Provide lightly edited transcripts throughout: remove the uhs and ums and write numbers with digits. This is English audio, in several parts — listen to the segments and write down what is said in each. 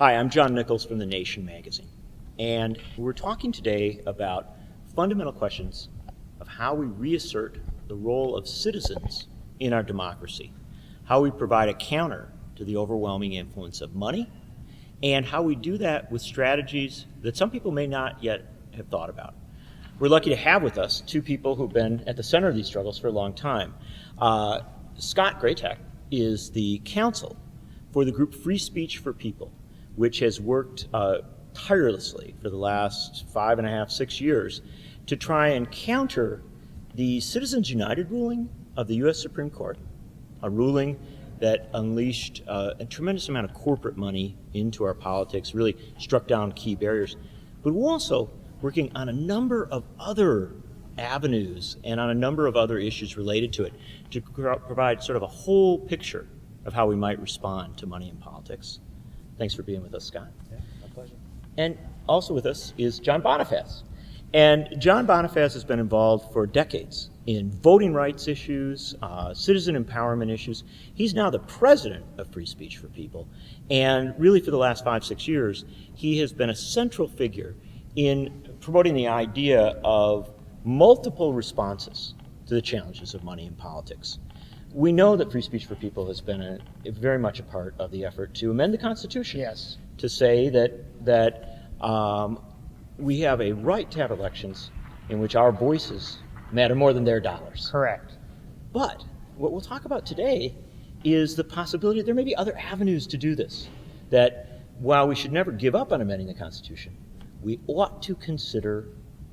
Hi, I'm John Nichols from The Nation magazine, and we're talking today about fundamental questions of how we reassert the role of citizens in our democracy, how we provide a counter to the overwhelming influence of money, and how we do that with strategies that some people may not yet have thought about. We're lucky to have with us two people who've been at the center of these struggles for a long time. Scott Greytak is the counsel for the group Free Speech for People, which has worked tirelessly for the last 5.5, 6 years to try and counter the Citizens United ruling of the U.S. Supreme Court, a ruling that unleashed a tremendous amount of corporate money into our politics, really struck down key barriers. But we're also working on a number of other avenues and on a number of other issues related to it to provide sort of a whole picture of how we might respond to money in politics. Thanks for being with us, Scott. Yeah, my pleasure. And also with us is John Bonifaz. And John Bonifaz has been involved for decades in voting rights issues, citizen empowerment issues. He's now the president of Free Speech for People. And really for the last 5, 6 years, he has been a central figure in promoting the idea of multiple responses to the challenges of money in politics. We know that Free Speech for People has been very much a part of the effort to amend the Constitution. Yes. To say that we have a right to have elections in which our voices matter more than their dollars. Correct. But what we'll talk about today is the possibility that there may be other avenues to do this, that while we should never give up on amending the Constitution, we ought to consider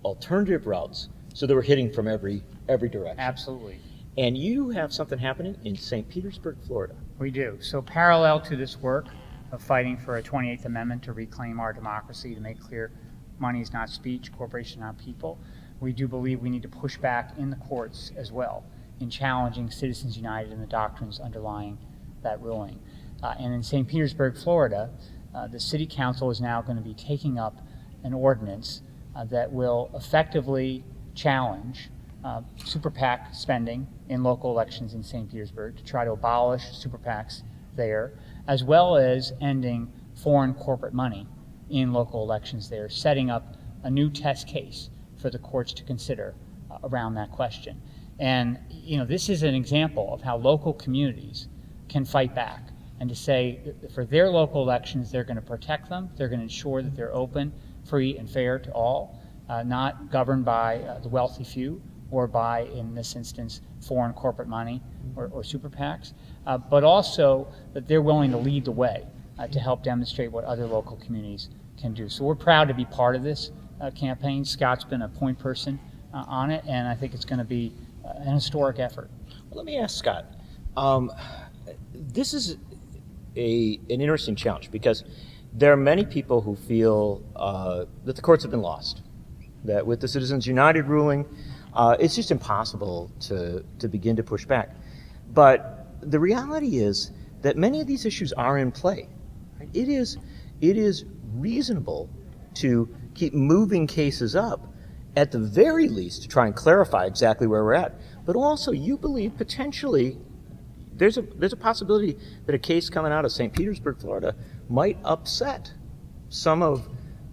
alternative routes so that we're hitting from every direction. Absolutely. And you have something happening in St. Petersburg, Florida. We do. So parallel to this work of fighting for a 28th Amendment to reclaim our democracy, to make clear money is not speech, corporations not people, we do believe we need to push back in the courts as well in challenging Citizens United and the doctrines underlying that ruling. And in St. Petersburg, Florida, the City Council is now going to be taking up an ordinance that will effectively challenge super PAC spending in local elections in St. Petersburg to try to abolish super PACs there, as well as ending foreign corporate money in local elections there, setting up a new test case for the courts to consider around that question. And this is an example of how local communities can fight back and to say that for their local elections, they're going to protect them, they're going to ensure that they're open, free, and fair to all, not governed by the wealthy few, or by, in this instance, foreign corporate money or super PACs, but also that they're willing to lead the way to help demonstrate what other local communities can do. So we're proud to be part of this campaign. Scott's been a point person on it, and I think it's going to be an historic effort. Well, let me ask Scott. This is an interesting challenge because there are many people who feel that the courts have been lost, that with the Citizens United ruling, it's just impossible to begin to push back. But the reality is that many of these issues are in play. Right? It is reasonable to keep moving cases up, at the very least, to try and clarify exactly where we're at. But also, you believe potentially there's a possibility that a case coming out of St. Petersburg, Florida, might upset some of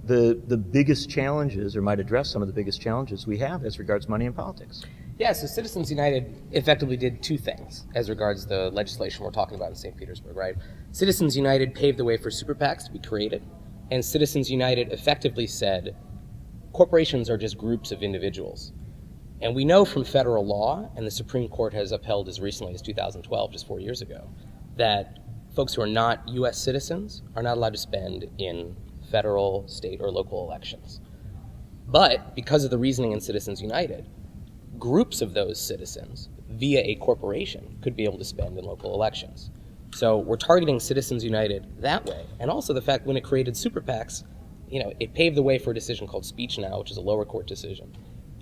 the biggest challenges, or might address some of the biggest challenges we have as regards money in politics. Yeah, so Citizens United effectively did two things as regards the legislation we're talking about in St. Petersburg, right? Citizens United paved the way for super PACs to be created, and Citizens United effectively said corporations are just groups of individuals. And we know from federal law, and the Supreme Court has upheld as recently as 2012, just 4 years ago, that folks who are not U.S. citizens are not allowed to spend in federal, state, or local elections. But because of the reasoning in Citizens United, groups of those citizens via a corporation could be able to spend in local elections. So we're targeting Citizens United that way. And also the fact when it created super PACs, it paved the way for a decision called Speech Now, which is a lower court decision,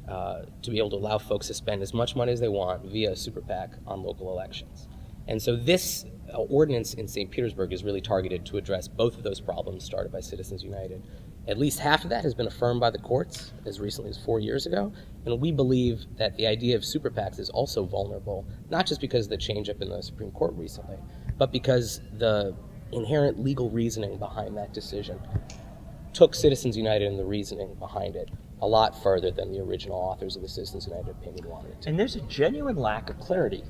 to be able to allow folks to spend as much money as they want via a super PAC on local elections. And so this ordinance in St. Petersburg is really targeted to address both of those problems started by Citizens United. At least half of that has been affirmed by the courts as recently as 4 years ago, and we believe that the idea of super PACs is also vulnerable, not just because of the change up in the Supreme Court recently, but because the inherent legal reasoning behind that decision took Citizens United and the reasoning behind it a lot further than the original authors of the Citizens United opinion wanted it to. And there's a genuine lack of clarity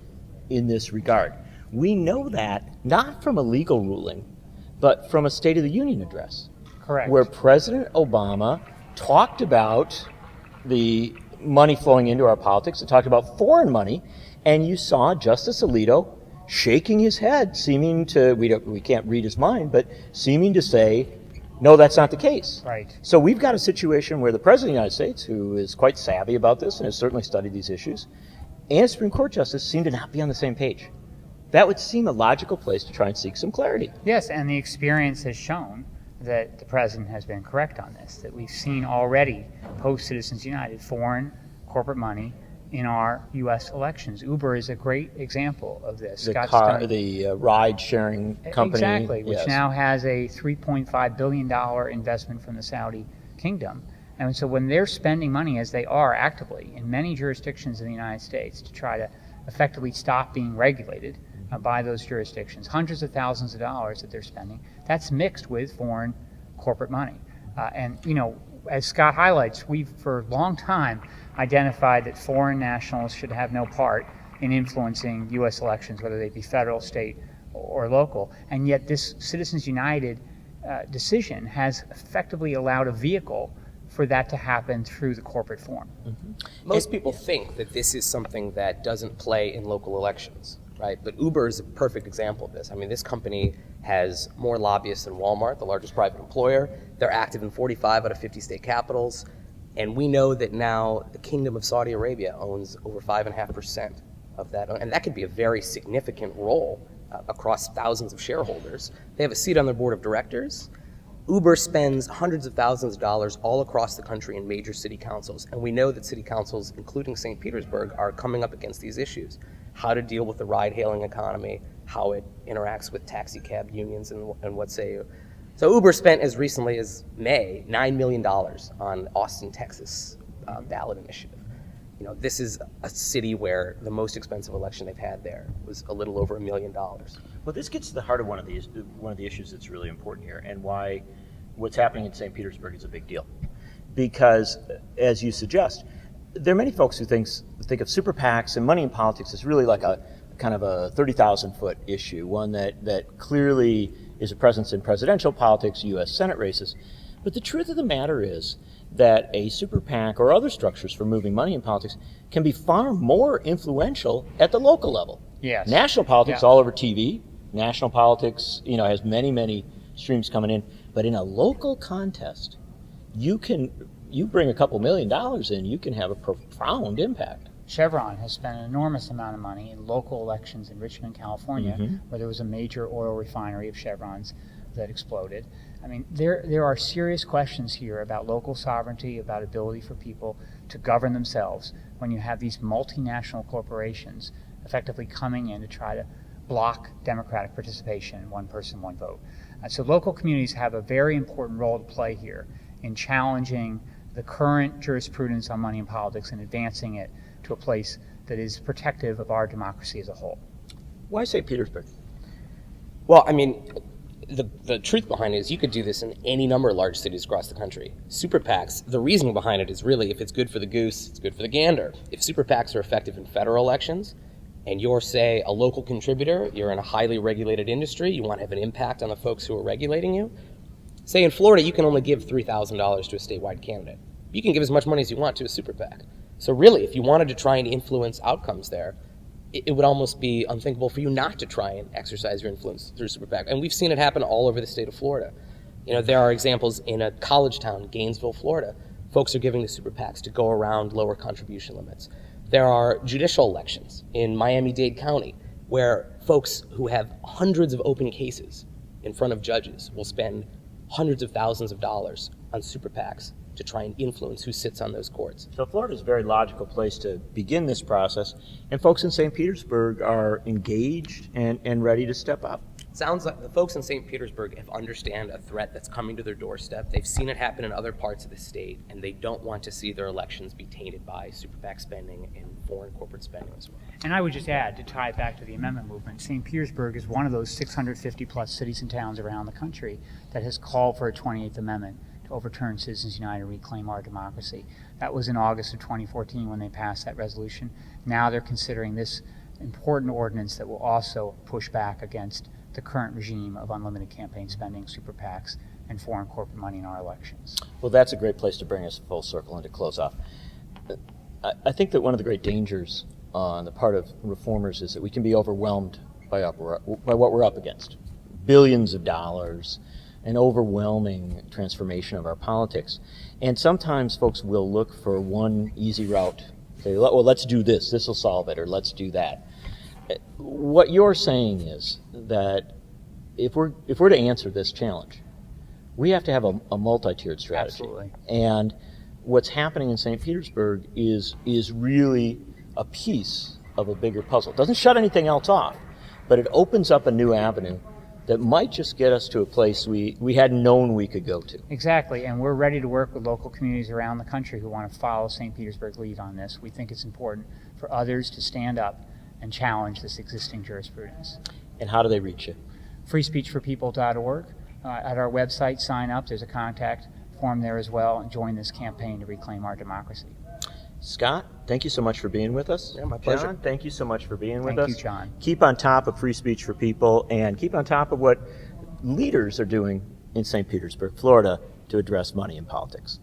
in this regard. We know that not from a legal ruling, but from a State of the Union address. Correct. Where President Obama talked about the money flowing into our politics, and talked about foreign money, and you saw Justice Alito shaking his head, seeming to, we can't read his mind, but seeming to say, no, that's not the case. Right. So we've got a situation where the President of the United States, who is quite savvy about this and has certainly studied these issues, and a Supreme Court Justice seem to not be on the same page. That would seem a logical place to try and seek some clarity. Yes, and the experience has shown that the President has been correct on this, that we've seen already, post-Citizens United, foreign corporate money in our U.S. elections. Uber is a great example of this. The ride-sharing company. Exactly, which yes. now has a $3.5 billion investment from the Saudi kingdom. And so when they're spending money, as they are actively in many jurisdictions in the United States, to try to effectively stop being regulated by those jurisdictions, hundreds of thousands of dollars that they're spending, that's mixed with foreign corporate money. And, you know, as Scott highlights, we've for a long time identified that foreign nationals should have no part in influencing U.S. elections, whether they be federal, state, or local. And yet this Citizens United decision has effectively allowed a vehicle for that to happen through the corporate form. Mm-hmm. Most people think that this is something that doesn't play in local elections, right? But Uber is a perfect example of this. I mean, this company has more lobbyists than Walmart, the largest private employer. They're active in 45 out of 50 state capitals. And we know that now the Kingdom of Saudi Arabia owns over 5.5% of that. And that could be a very significant role across thousands of shareholders. They have a seat on their board of directors. Uber spends hundreds of thousands of dollars all across the country in major city councils. And we know that city councils, including St. Petersburg, are coming up against these issues. How to deal with the ride-hailing economy, how it interacts with taxi cab unions and what say you. So Uber spent as recently as May $9 million on Austin, Texas ballot initiative. You know, this is a city where the most expensive election they've had there was a little over $1 million. Well, this gets to the heart of one of the issues that's really important here, and why what's happening in St. Petersburg is a big deal. Because, as you suggest, there are many folks who think of super PACs and money in politics as really like a kind of a 30,000-foot issue, one that clearly is a presence in presidential politics, U.S. Senate races. But the truth of the matter is that a super PAC or other structures for moving money in politics can be far more influential at the local level. Yes. National politics Yeah. all over TV. National politics, you know, has many, many streams coming in. But in a local contest, you bring a couple $1 million in, you can have a profound impact. Chevron has spent an enormous amount of money in local elections in Richmond, California, where there was a major oil refinery of Chevron's that exploded. I mean, there are serious questions here about local sovereignty, about ability for people to govern themselves when you have these multinational corporations effectively coming in to try to block democratic participation in one person, one vote. So local communities have a very important role to play here in challenging the current jurisprudence on money in politics and advancing it to a place that is protective of our democracy as a whole. Why St. Petersburg? Well, I mean, the truth behind it is you could do this in any number of large cities across the country. Super PACs, the reasoning behind it is really if it's good for the goose, it's good for the gander. If super PACs are effective in federal elections, and you're, say, a local contributor, you're in a highly regulated industry, you want to have an impact on the folks who are regulating you. Say in Florida, you can only give $3,000 to a statewide candidate. You can give as much money as you want to a super PAC. So really, if you wanted to try and influence outcomes there, it would almost be unthinkable for you not to try and exercise your influence through super PAC. And we've seen it happen all over the state of Florida. You know, there are examples in a college town, Gainesville, Florida. Folks are giving to super PACs to go around lower contribution limits. There are judicial elections in Miami-Dade County where folks who have hundreds of open cases in front of judges will spend hundreds of thousands of dollars on super PACs to try and influence who sits on those courts. So Florida is a very logical place to begin this process, and folks in St. Petersburg are engaged and ready to step up. Sounds like the folks in St. Petersburg have understand a threat that's coming to their doorstep. They've seen it happen in other parts of the state, and they don't want to see their elections be tainted by super PAC spending and foreign corporate spending as well. And I would just add, to tie it back to the amendment movement, St. Petersburg is one of those 650 plus cities and towns around the country that has called for a 28th Amendment to overturn Citizens United and reclaim our democracy. That was in August of 2014 when they passed that resolution. Now they're considering this important ordinance that will also push back against the current regime of unlimited campaign spending, super PACs, and foreign corporate money in our elections. Well, that's a great place to bring us full circle and to close off. I think that one of the great dangers on the part of reformers is that we can be overwhelmed by what we're up against. Billions of dollars, an overwhelming transformation of our politics. And sometimes folks will look for one easy route. Say, well, let's do this. This will solve it, or let's do that. What you're saying is that if we're to answer this challenge, we have to have a multi-tiered strategy. Absolutely. And what's happening in St. Petersburg is really a piece of a bigger puzzle. It doesn't shut anything else off, but it opens up a new avenue that might just get us to a place we hadn't known we could go to. Exactly, and we're ready to work with local communities around the country who want to follow St. Petersburg's lead on this. We think it's important for others to stand up and challenge this existing jurisprudence. And how do they reach you? freespeechforpeople.org. At our website, sign up. There's a contact form there as well, and join this campaign to reclaim our democracy. Scott, thank you so much for being with us. Yeah, my pleasure. John, thank you so much for being with us. Thank you, John. Keep on top of Free Speech for People, and keep on top of what leaders are doing in St. Petersburg, Florida, to address money in politics.